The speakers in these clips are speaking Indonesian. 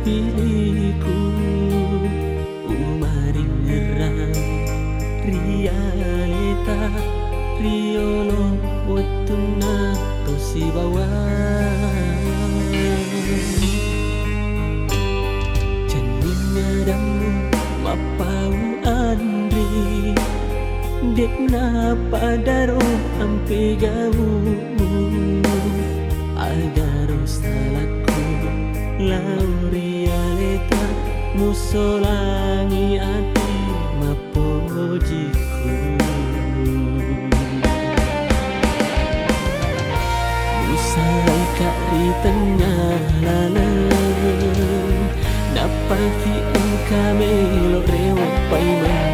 pilihku umaring ngerang realita riolo wetuna tosi bawah jening ngadamu mapau andri dek napa daro ampe gau agar salahku lau realita musolangi ati mapojiku musai kari tengah lalang napaki engkame lo rewat paiman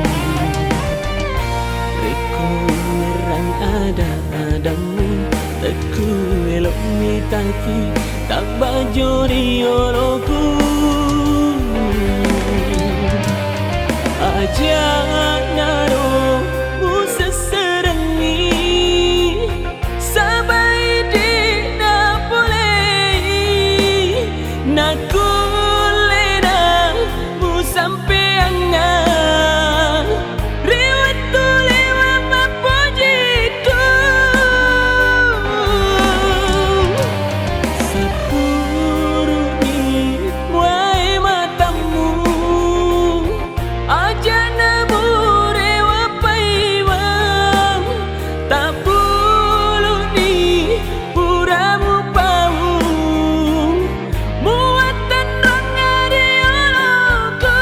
reko ngerang ada-adamu teku elok mitaki tak bajori oloku aja naro museserengi sabai di na boleh naku lena mu sampai angan riwat tu lewat mapojiku sepuruni wai matamu aja namu rewa paiwang tak bulu ni puramu pau muatan rangari oloku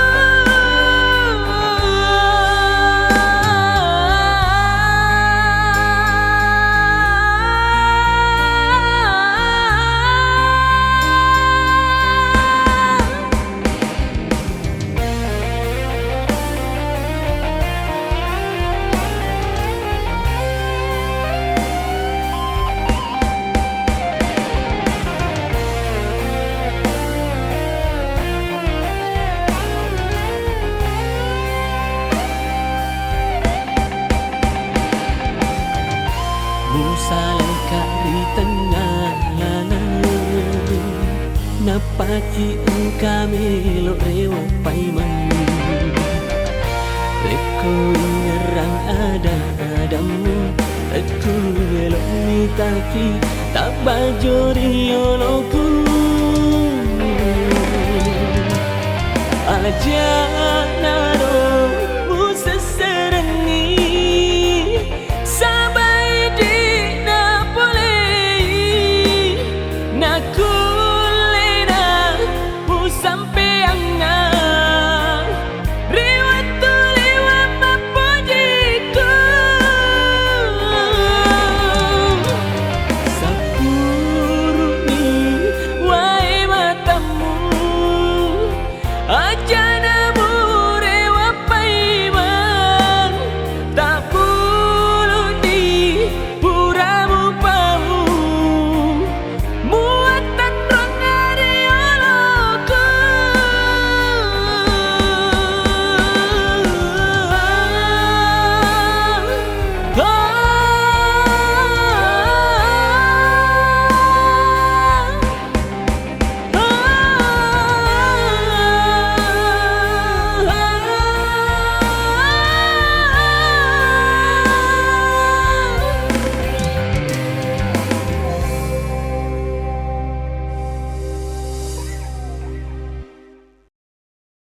musalai kari tengah lalang napaki engkame lo rewa paiman reko ngerang ada-adamu teku elok mitaki tak bajori oloku aja